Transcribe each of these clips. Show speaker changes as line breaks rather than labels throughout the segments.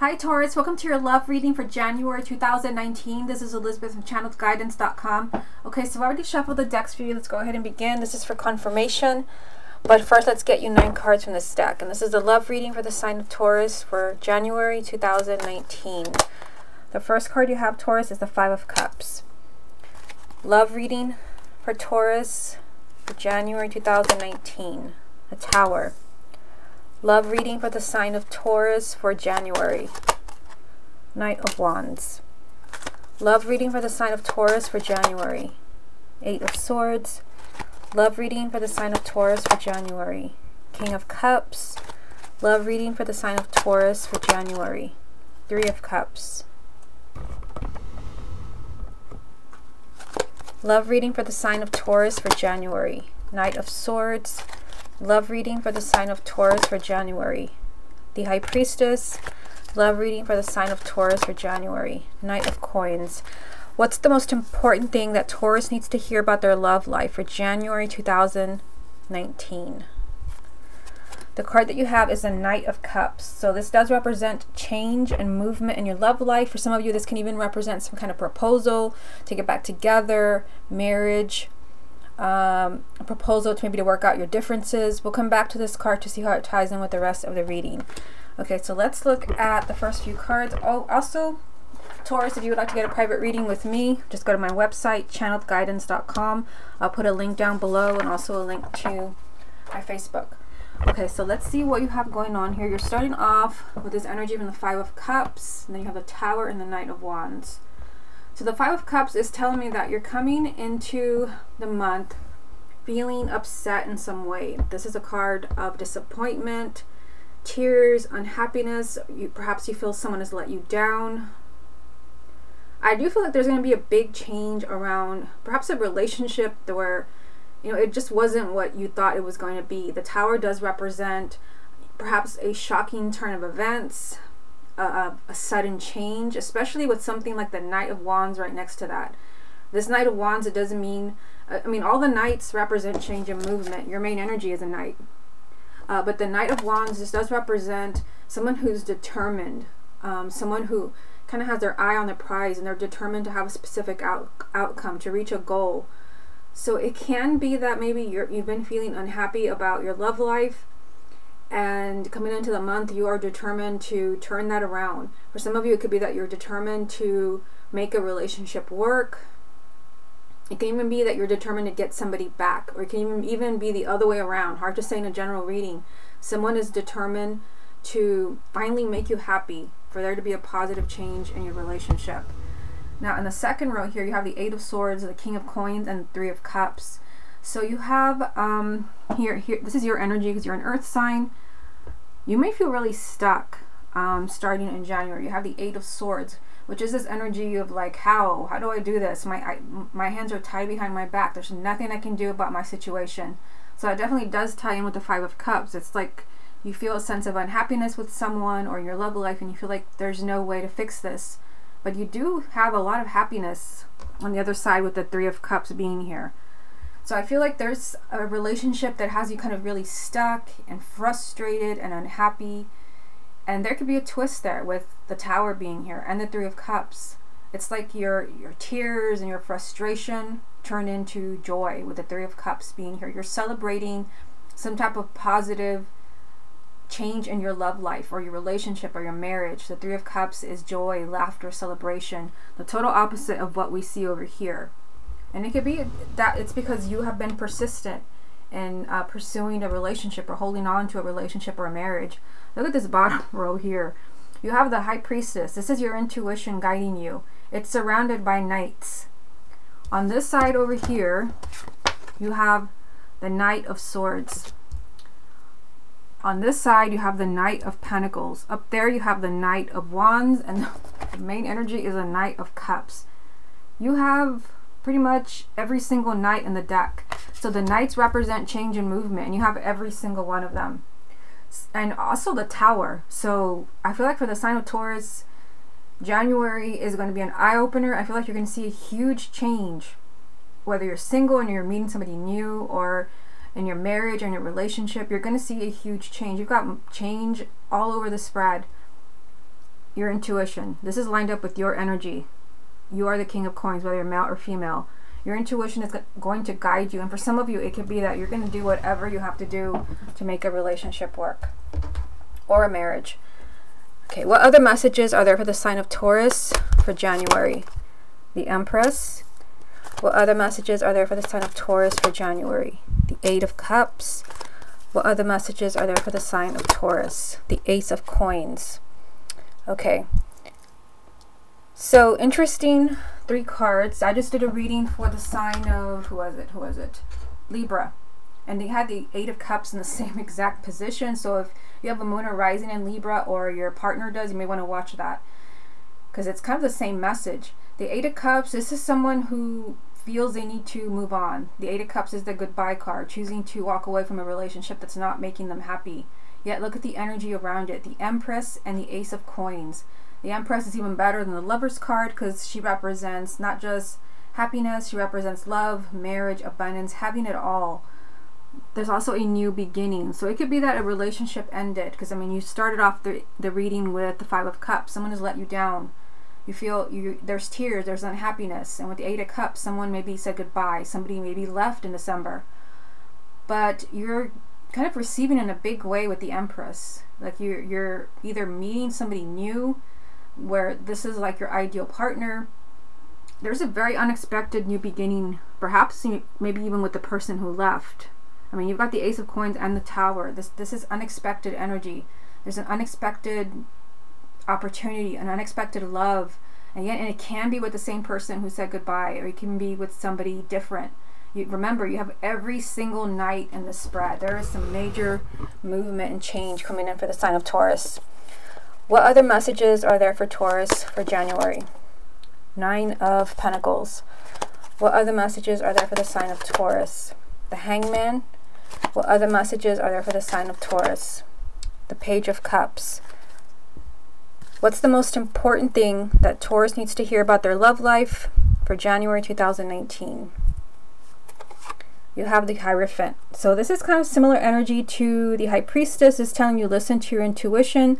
Hi Taurus, welcome to your love reading for January 2019. This is Elizabeth from channelguidance.com. Okay, so I've already shuffled the decks for you. Let's go ahead and begin. This is for confirmation. But first, let's get you 9 cards from this deck. And this is the love reading for the sign of Taurus for January 2019. The first card you have, Taurus, is the 5 of Cups. Love reading for Taurus for January 2019. The Tower. Love reading for the sign of Taurus for January. Knight of Wands. Love reading for the sign of Taurus for January. 8 of Swords. Love reading for the sign of Taurus for January. King of Cups. Love reading for the sign of Taurus for January. 3 of Cups. Love reading for the sign of Taurus for January. Knight of Swords. Love reading for the sign of Taurus for January. The High Priestess. Love reading for the sign of Taurus for January. Knight of Coins. What's the most important thing that Taurus needs to hear about their love life for January 2019? The card that you have is the Knight of Cups. So this does represent change and movement in your love life. For some of you, this can even represent some kind of proposal to get back together, marriage, a proposal to maybe to work out your differences. We'll come back to this card to see how it ties in with the rest of the reading. Okay, so let's look at the first few cards. Oh, also, Taurus, if you would like to get a private reading with me, just go to my website, channelguidance.com. I'll put a link down below and also a link to my Facebook. Okay, so let's see what you have going on here. You're starting off with this energy from the 5 of Cups, and then you have the Tower and the Knight of Wands. So the 5 of Cups is telling me that you're coming into the month feeling upset in some way. This is a card of disappointment, tears, unhappiness. Perhaps you feel someone has let you down. I do feel like there's going to be a big change around perhaps a relationship where, you know, it just wasn't what you thought it was going to be. The Tower does represent perhaps a shocking turn of events, a sudden change, especially with something like the Knight of Wands right next to that. This Knight of Wands, it doesn't mean, I mean, all the Knights represent change and movement. Your main energy is a Knight. But the Knight of Wands, this does represent someone who's determined, someone who kind of has their eye on the prize and they're determined to have a specific outcome, to reach a goal. So it can be that maybe you've been feeling unhappy about your love life, and coming into the month you are determined to turn that around. For some of you, it could be that you're determined to make a relationship work. It can even be that you're determined to get somebody back, or it can even be the other way around. Hard to say in a general reading. Someone is determined to finally make you happy, for there to be a positive change in your relationship. Now in the second row here, you have the 8 of Swords, the King of Coins, and 3 of Cups. So you have here this is your energy because you're an earth sign. You may feel really stuck starting in January. You have the 8 of Swords, which is this energy of like, how do I do this? My hands are tied behind my back. There's nothing I can do about my situation. So it definitely does tie in with the 5 of Cups. It's like you feel a sense of unhappiness with someone or your love life, and you feel like there's no way to fix this. But you do have a lot of happiness on the other side with the 3 of Cups being here. So I feel like there's a relationship that has you kind of really stuck and frustrated and unhappy. And there could be a twist there with the Tower being here and the 3 of Cups. It's like your tears and your frustration turn into joy with the 3 of Cups being here. You're celebrating some type of positive change in your love life or your relationship or your marriage. The 3 of Cups is joy, laughter, celebration. The total opposite of what we see over here. And it could be that it's because you have been persistent in pursuing a relationship or holding on to a relationship or a marriage. Look at this bottom row here. You have the High Priestess. This is your intuition guiding you. It's surrounded by knights. On this side over here, you have the Knight of Swords. On this side, you have the Knight of Pentacles. Up there, you have the Knight of Wands, and the main energy is a Knight of Cups. You have pretty much every single knight in the deck. So the knights represent change and movement, and you have every single one of them. And also the Tower. So I feel like for the sign of Taurus, January is going to be an eye-opener. I feel like you're going to see a huge change, whether you're single and you're meeting somebody new, or in your marriage and your relationship. You're going to see a huge change. You've got change all over the spread. your intuition. This is lined up with your energy. You are the King of Coins, whether you're male or female. Your intuition is going to guide you. And for some of you, it could be that you're going to do whatever you have to do to make a relationship work or a marriage. Okay, what other messages are there for the sign of Taurus for January? The Empress. What other messages are there for the sign of Taurus for January? The Eight of Cups. What other messages are there for the sign of Taurus? The Ace of Coins. Okay. So interesting, 3 cards. I just did a reading for the sign of, who was it? Libra. And they had the Eight of Cups in the same exact position. So if you have a moon or rising in Libra, or your partner does, you may want to watch that, because it's kind of the same message. The Eight of Cups, this is someone who feels they need to move on. The Eight of Cups is the goodbye card, choosing to walk away from a relationship that's not making them happy. Yet look at the energy around it. The Empress and the Ace of Coins. The Empress is even better than the Lover's card, because she represents not just happiness, she represents love, marriage, abundance, having it all. There's also a new beginning. So it could be that a relationship ended, because I mean, you started off the reading with the Five of Cups. Someone has let you down. You feel there's tears, there's unhappiness. And with the Eight of Cups, someone maybe said goodbye. Somebody maybe left in December. But you're kind of receiving in a big way with the Empress. Like you're either meeting somebody new, where this is like your ideal partner. There's a very unexpected new beginning, perhaps maybe even with the person who left. I mean, you've got the Ace of Coins and the Tower. This is unexpected energy. There's an unexpected opportunity, an unexpected love, and it can be with the same person who said goodbye, or it can be with somebody different. Remember, you have every single night in the spread. There is some major movement and change coming in for the sign of Taurus. What other messages are there for Taurus for January? Nine of Pentacles. What other messages are there for the sign of Taurus? The Hangman. What other messages are there for the sign of Taurus? The Page of Cups. What's the most important thing that Taurus needs to hear about their love life for January 2019? You have the Hierophant. So this is kind of similar energy to the High Priestess. Is telling you listen to your intuition.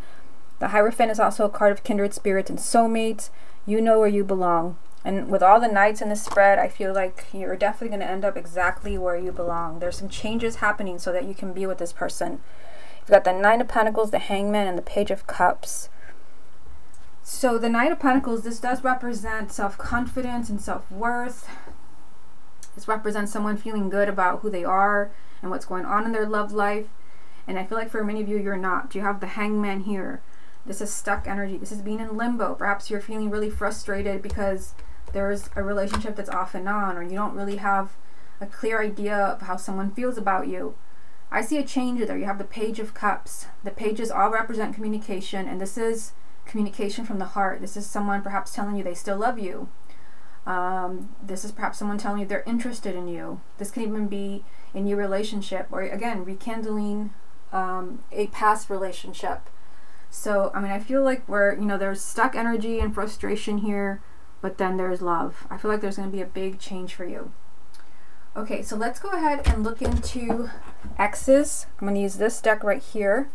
The Hierophant is also a card of kindred spirits and soulmates. You know where you belong. And with all the knights in the spread, I feel like you're definitely going to end up exactly where you belong. There's some changes happening so that you can be with this person. You've got the Nine of Pentacles, the Hangman, and the Page of Cups. So the Knight of Pentacles, this does represent self-confidence and self-worth. This represents someone feeling good about who they are and what's going on in their love life. And I feel like for many of you, you're not. You have the Hangman here. This is stuck energy. This is being in limbo. Perhaps you're feeling really frustrated because there's a relationship that's off and on, or you don't really have a clear idea of how someone feels about you. I see a change there. You have the Page of Cups. The pages all represent communication, and this is communication from the heart. This is someone perhaps telling you they still love you. This is perhaps someone telling you they're interested in you. This can even be a new relationship, or again, rekindling a past relationship. So, I mean, I feel like there's stuck energy and frustration here, but then there's love. I feel like there's going to be a big change for you. Okay, so let's go ahead and look into X's. I'm going to use this deck right here.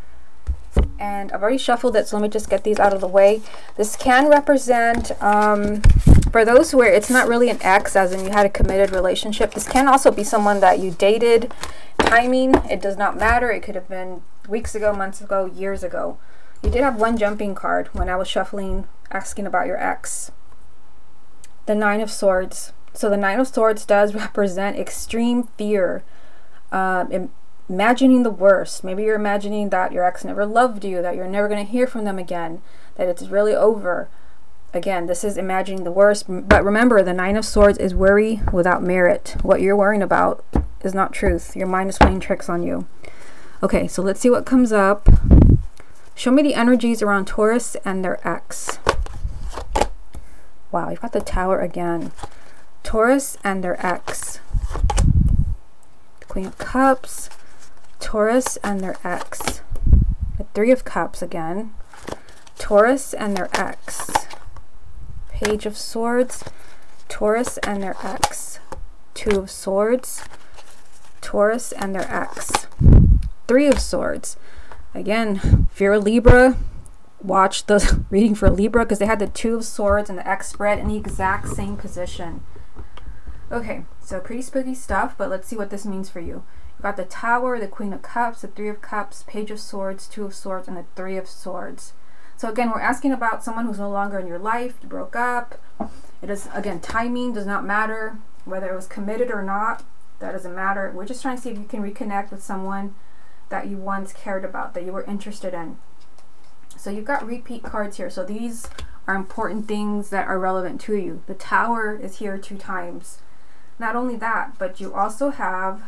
And I've already shuffled it, so let me just get these out of the way. This can represent, for those where it's not really an ex, as in you had a committed relationship, this can also be someone that you dated. Timing, it does not matter. It could have been weeks ago, months ago, years ago. You did have one jumping card when I was shuffling, asking about your ex. The Nine of Swords. So the Nine of Swords does represent extreme fear, imagining the worst. Maybe you're imagining that your ex never loved you, that you're never going to hear from them again, that it's really over. Again, this is imagining the worst. But remember, the Nine of Swords is worry without merit. What you're worrying about is not truth. Your mind is playing tricks on you. Okay, so let's see what comes up. Show me the energies around Taurus and their ex. Wow, you've got the Tower again. Taurus and their ex. The Queen of Cups. Taurus and their ex. The Three of Cups again. Taurus and their ex. Page of Swords. Taurus and their ex. Two of Swords. Taurus and their ex. Three of Swords. Again, if you're a Libra, watch the reading for Libra, because they had the Two of Swords and the X spread in the exact same position. Okay, so pretty spooky stuff, but let's see what this means for you. You've got the Tower, the Queen of Cups, the Three of Cups, Page of Swords, Two of Swords, and the Three of Swords. So again, we're asking about someone who's no longer in your life. You broke up. It is, again, timing does not matter. Whether it was committed or not, that doesn't matter. We're just trying to see if you can reconnect with someone that you once cared about, that you were interested in. So you've got repeat cards here. So these are important things that are relevant to you. The Tower is here 2 times. Not only that, but you also have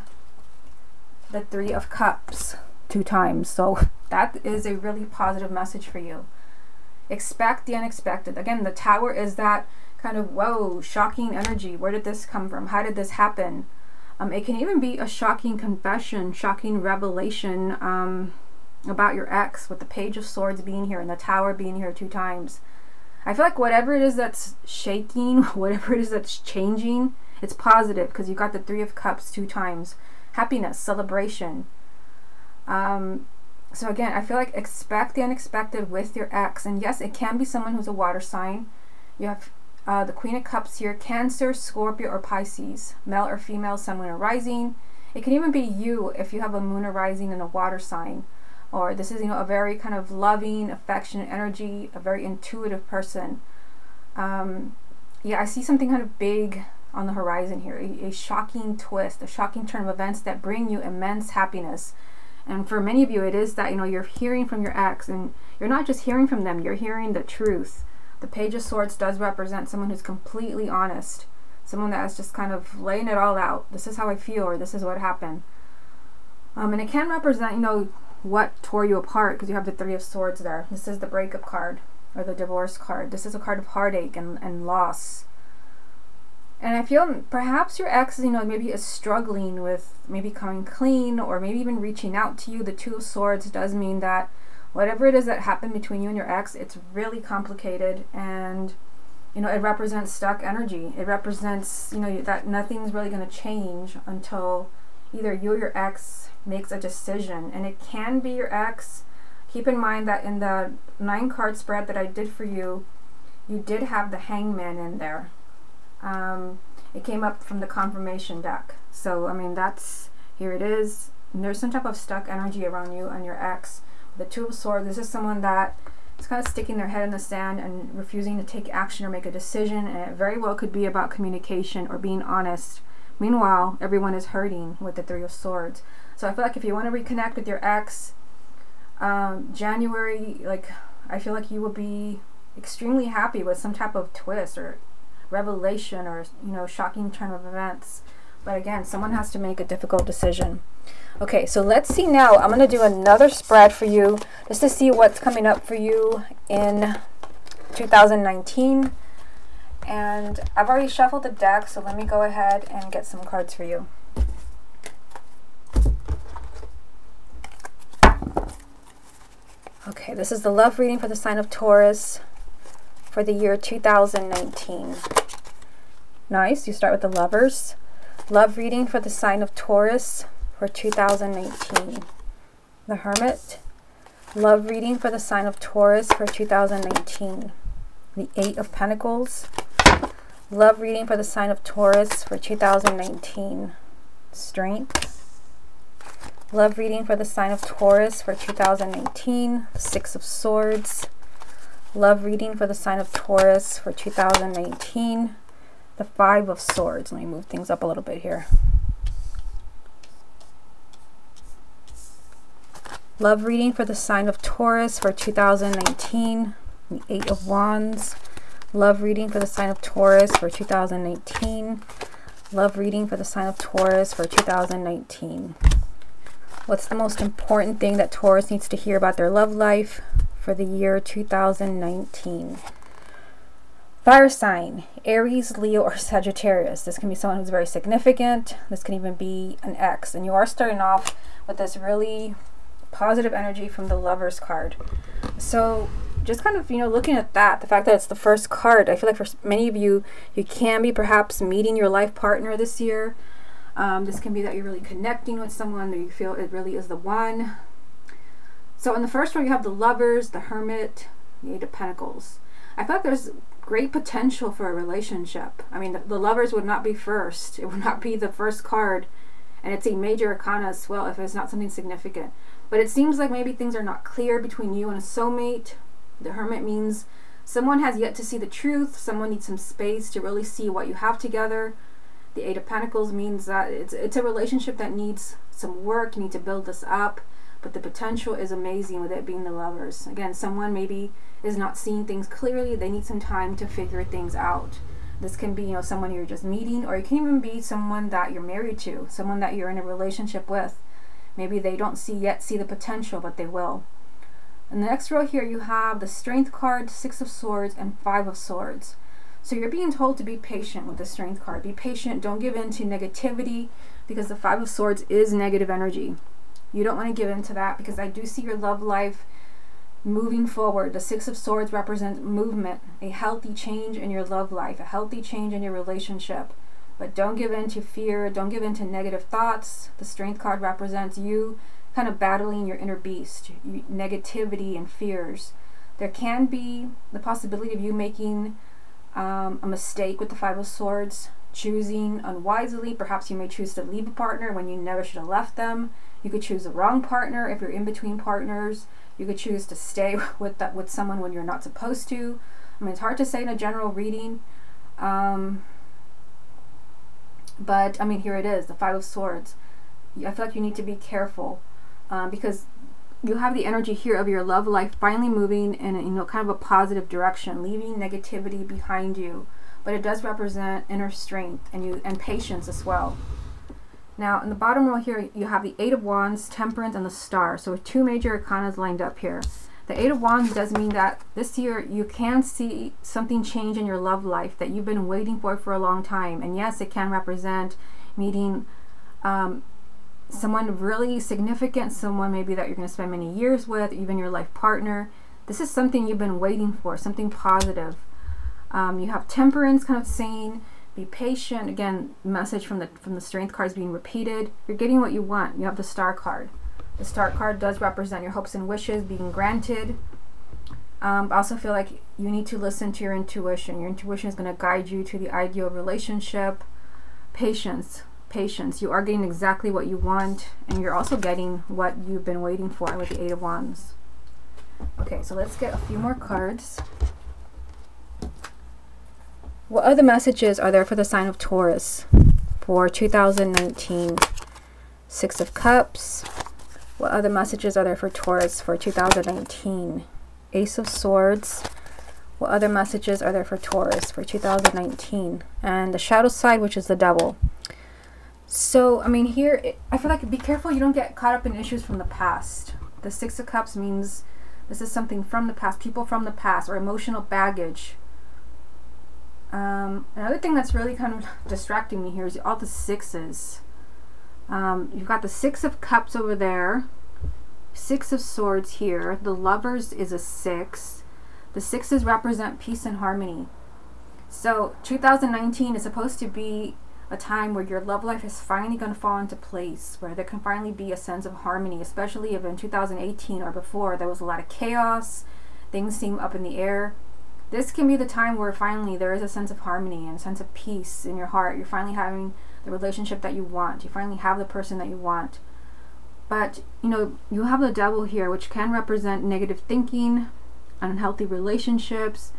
the Three of Cups 2 times. So that is a really positive message for you. Expect the unexpected. Again, the Tower is that kind of, whoa, shocking energy. Where did this come from? How did this happen? It can even be a shocking confession, shocking revelation about your ex, with the Page of Swords being here and the Tower being here 2 times. I feel like whatever it is that's shaking, whatever it is that's changing, it's positive, because you got the Three of Cups 2 times. Happiness, celebration. So again, I feel like expect the unexpected with your ex. And yes, it can be someone who's a water sign. You have the Queen of Cups here, Cancer, Scorpio, or Pisces. Male or female, Sun, Moon, or Rising. It can even be you if you have a Moon or Rising in a water sign. Or this is, you know, a very kind of loving, affectionate energy, a very intuitive person. Yeah, I see something kind of big on the horizon here, a shocking twist, a shocking turn of events that bring you immense happiness. And for many of you, it is that, you know, you're hearing from your ex, and you're not just hearing from them, you're hearing the truth. The Page of Swords does represent someone who's completely honest, someone that is just kind of laying it all out. This is how I feel, or this is what happened. And it can represent, you know, what tore you apart, because you have the Three of Swords there. This is the breakup card, or the divorce card. This is a card of heartache and loss. And I feel perhaps your ex, you know, maybe is struggling with maybe coming clean, or maybe even reaching out to you. The Two of Swords does mean that whatever it is that happened between you and your ex, it's really complicated, and, you know, it represents stuck energy. It represents, you know, that nothing's really going to change until either you or your ex makes a decision. And it can be your ex. Keep in mind that in the 9-card spread that I did for you, you did have the Hangman in there. It came up from the confirmation deck. So, I mean, that's, here it is. And there's some type of stuck energy around you and your ex. The Two of Swords, this is someone that is kind of sticking their head in the sand and refusing to take action or make a decision. And it very well could be about communication or being honest. Meanwhile, everyone is hurting with the Three of Swords. So I feel like if you want to reconnect with your ex, January, like, I feel like you will be extremely happy with some type of twist or revelation, or, you know, shocking turn of events. But again, someone has to make a difficult decision. Okay, so let's see now. I'm going to do another spread for you just to see what's coming up for you in 2019. And I've already shuffled the deck, so let me go ahead and get some cards for you. Okay, this is the love reading for the sign of Taurus for the year 2019. Nice. You start with the Lovers. Love reading for the sign of Taurus for 2019. The Hermit. Love reading for the sign of Taurus for 2019. The Eight of Pentacles. Love reading for the sign of Taurus for 2019. Strength. Love reading for the sign of Taurus for 2019. The Six of Swords. Love reading for the sign of Taurus for 2019. The Five of Swords. Let me move things up a little bit here. Love reading for the sign of Taurus for 2019. The Eight of Wands. Love reading for the sign of Taurus for 2019. Love reading for the sign of Taurus for 2019. What's the most important thing that Taurus needs to hear about their love life for the year 2019? Fire sign, Aries, Leo, or Sagittarius. This can be someone who's very significant. This can even be an ex. And you are starting off with this really positive energy from the Lovers card. So just kind of, you know, looking at that, the fact that it's the first card, I feel like for many of you, you can be perhaps meeting your life partner this year. This can be that you're really connecting with someone, or you feel it really is the one. So in the first one, you have the Lovers, the Hermit, the Eight of Pentacles. I feel like there's great potential for a relationship. I mean, the Lovers would not be first. It would not be the first card. And it's a major arcana as well if it's not something significant. But it seems like maybe things are not clear between you and a soulmate. The Hermit means someone has yet to see the truth. Someone needs some space to really see what you have together. The Eight of Pentacles means that it's a relationship that needs some work. You need to build this up. But the potential is amazing with it being the Lovers. Again, someone maybe is not seeing things clearly. They need some time to figure things out. This can be, you know, someone you're just meeting, or it can even be someone that you're married to, someone that you're in a relationship with. Maybe they don't yet see the potential, but they will. In the next row here, you have the Strength card, Six of Swords, and Five of Swords. So you're being told to be patient with the Strength card. Be patient. Don't give in to negativity, because the Five of Swords is negative energy. You don't want to give in to that, because I do see your love life moving forward. The Six of Swords represents movement, a healthy change in your love life, a healthy change in your relationship. But don't give in to fear. Don't give in to negative thoughts. The Strength card represents you kind of battling your inner beast, negativity and fears. There can be the possibility of you making a mistake with the Five of Swords, choosing unwisely. Perhaps you may choose to leave a partner when you never should have left them. You could choose the wrong partner if you're in between partners. You could choose to stay with someone when you're not supposed to. I mean, it's hard to say in a general reading. But, I mean, here it is, the Five of Swords. I feel like you need to be careful because you have the energy here of your love life finally moving in a, you know, kind of a positive direction, leaving negativity behind you. But it does represent inner strength and patience as well. Now, in the bottom row here, you have the Eight of Wands, Temperance, and the Star. So two major arcanas lined up here. The Eight of Wands does mean that this year you can see something change in your love life that you've been waiting for a long time. And yes, it can represent meeting someone really significant, someone maybe that you're going to spend many years with, even your life partner. This is something you've been waiting for, something positive. You have Temperance, kind of saying, be patient. Again, message from the Strength card is being repeated. You're getting what you want. You have the Star card. The Star card does represent your hopes and wishes being granted. I also feel like you need to listen to your intuition. Your intuition is going to guide you to the ideal relationship. Patience. Patience. You are getting exactly what you want, and you're also getting what you've been waiting for with the Eight of Wands. Okay, so let's get a few more cards. What other messages are there for the sign of Taurus for 2019? Six of Cups. What other messages are there for Taurus for 2019? Ace of Swords. What other messages are there for Taurus for 2019? And the shadow side, which is the Devil. So, I mean, here, I feel like be careful you don't get caught up in issues from the past. The Six of Cups means this is something from the past, people from the past, or emotional baggage. Another thing that's really kind of distracting me here is all the sixes. You've got the Six of Cups over there, Six of Swords here. The Lovers is a 6. The sixes represent peace and harmony. So 2019 is supposed to be a time where your love life is finally going to fall into place, where there can finally be a sense of harmony, especially if in 2018 or before there was a lot of chaos, things seem up in the air. This can be the time where finally there is a sense of harmony and a sense of peace in your heart. You're finally having the relationship that you want. You finally have the person that you want. But, you know, you have the Devil here, which can represent negative thinking, unhealthy relationships.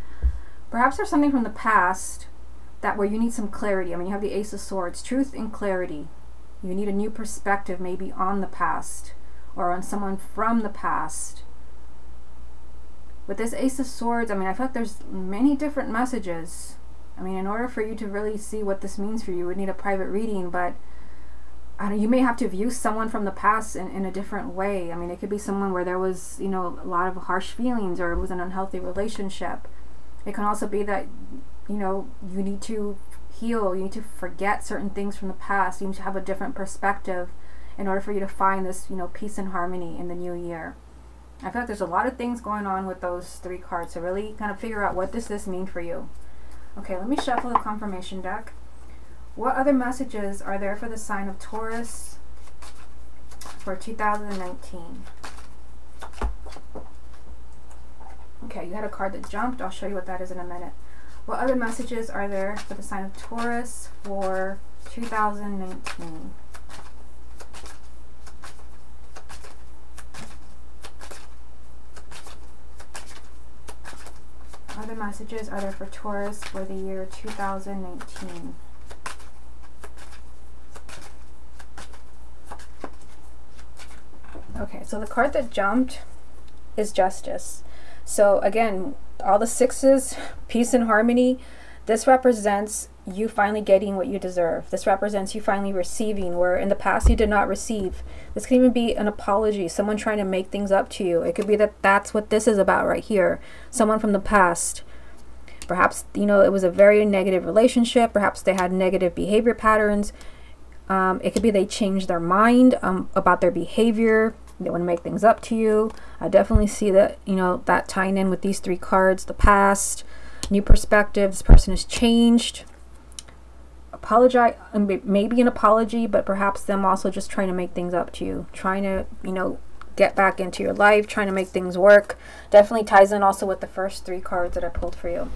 Perhaps there's something from the past that where you need some clarity. I mean, you have the Ace of Swords, truth and clarity. You need a new perspective maybe on the past or on someone from the past. With this Ace of Swords, I mean, I feel like there's many different messages. I mean, in order for you to really see what this means for you, you would need a private reading, but you may have to view someone from the past in a different way. I mean, it could be someone where there was, you know, a lot of harsh feelings, or it was an unhealthy relationship. It can also be that, you know, you need to heal, you need to forget certain things from the past, you need to have a different perspective in order for you to find this, you know, peace and harmony in the new year. I feel like there's a lot of things going on with those three cards, so really kind of figure out what does this mean for you. Okay, let me shuffle the confirmation deck. What other messages are there for the sign of Taurus for 2019? Okay, you had a card that jumped. I'll show you what that is in a minute. What other messages are there for the sign of Taurus for 2019? What other messages are there for Taurus for the year 2019? Okay, so the card that jumped is Justice. So again, all the sixes, peace and harmony, this represents you finally getting what you deserve. This represents you finally receiving where in the past you did not receive. This can even be an apology, someone trying to make things up to you. It could be that that's what this is about right here. Someone from the past. Perhaps, you know, it was a very negative relationship. Perhaps they had negative behavior patterns. It could be they changed their mind about their behavior. They want to make things up to you. I definitely see that, you know, that tying in with these three cards, the past, new perspective. This person has changed. Apologize, maybe an apology, but perhaps them also just trying to make things up to you, trying to, you know, get back into your life, trying to make things work. Definitely ties in also with the first three cards that I pulled for you.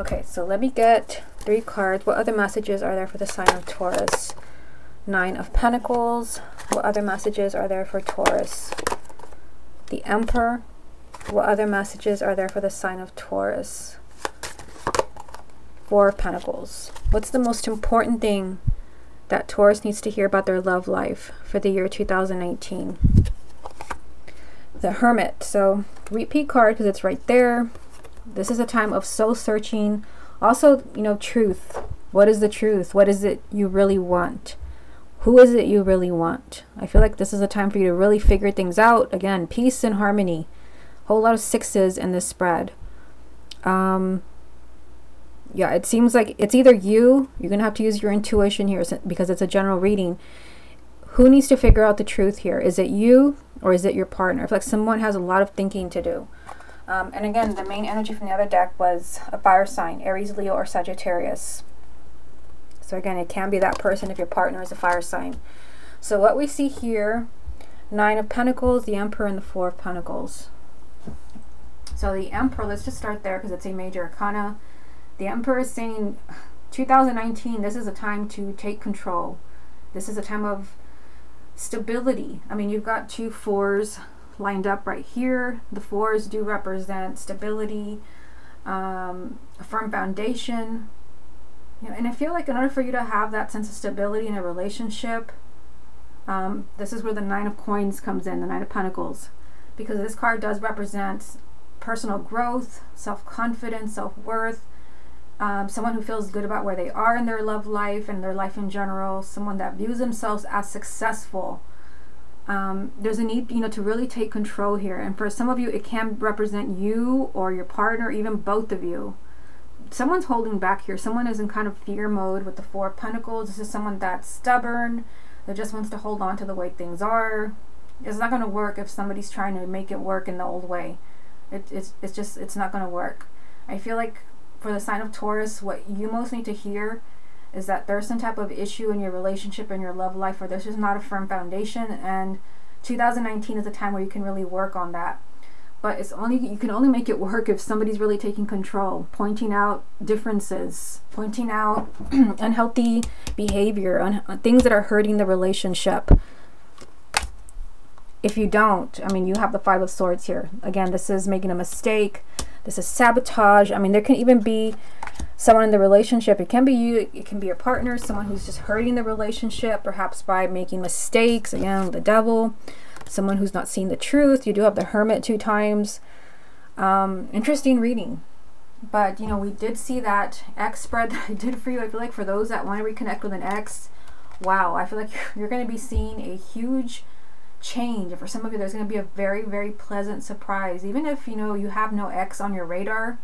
Okay, so let me get three cards. What other messages are there for the sign of Taurus? Nine of Pentacles. What other messages are there for Taurus? The Emperor. What other messages are there for the sign of Taurus? Four of Pentacles. What's the most important thing that Taurus needs to hear about their love life for the year 2019? The Hermit. So repeat card because it's right there. This is a time of soul searching. Also, you know, truth. What is the truth? What is it you really want? Who is it you really want? I feel like this is a time for you to really figure things out. Again, peace and harmony. Whole lot of sixes in this spread. Yeah, it seems like it's either you're going to have to use your intuition here because it's a general reading. Who needs to figure out the truth here? Is it you or is it your partner? I feel like someone has a lot of thinking to do. And again, the main energy from the other deck was a fire sign, Aries, Leo, or Sagittarius. So again, it can be that person if your partner is a fire sign. So what we see here, Nine of Pentacles, the Emperor, and the Four of Pentacles. So the Emperor, let's just start there because it's a major arcana. The Emperor is saying 2019, this is a time to take control. This is a time of stability. I mean, you've got two fours lined up right here. The fours do represent stability, a firm foundation. You know, and I feel like in order for you to have that sense of stability in a relationship, this is where the Nine of Coins comes in, the Nine of Pentacles, because this card does represent personal growth, self-confidence, self-worth, someone who feels good about where they are in their love life and their life in general, someone that views themselves as successful. There's a need, you know, to really take control here. And for some of you, it can represent you or your partner, even both of you. Someone's holding back here. Someone is in kind of fear mode with the Four of Pentacles. This is someone that's stubborn, that just wants to hold on to the way things are. It's not going to work if somebody's trying to make it work in the old way. It's not going to work. I feel like for the sign of Taurus, what you most need to hear is that there's some type of issue in your relationship and your love life where there's just not a firm foundation, and 2019 is a time where you can really work on that. But you can only make it work if somebody's really taking control, pointing out differences, pointing out unhealthy behavior, things that are hurting the relationship. If you don't, I mean, you have the Five of Swords here. Again, this is making a mistake. This is sabotage. I mean, there can even be someone in the relationship. It can be you. It can be your partner, someone who's just hurting the relationship, perhaps by making mistakes. Again, the Devil. Someone who's not seeing the truth. You do have the Hermit 2 times. Interesting reading. But, you know, we did see that X spread that I did for you. I feel like for those that want to reconnect with an ex, wow, I feel like you're going to be seeing a huge change. For some of you, there's going to be a very, very pleasant surprise. Even if, you know, you have no ex on your radar,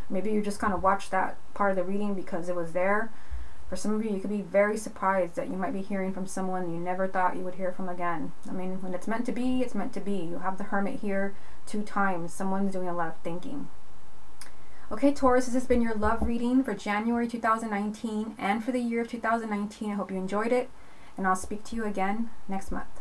maybe you just kind of watched that part of the reading because it was there. For some of you, you could be very surprised that you might be hearing from someone you never thought you would hear from again. I mean, when it's meant to be, it's meant to be. You have the Hermit here 2 times. Someone's doing a lot of thinking. Okay, Taurus, this has been your love reading for January 2019 and for the year of 2019. I hope you enjoyed it, and I'll speak to you again next month.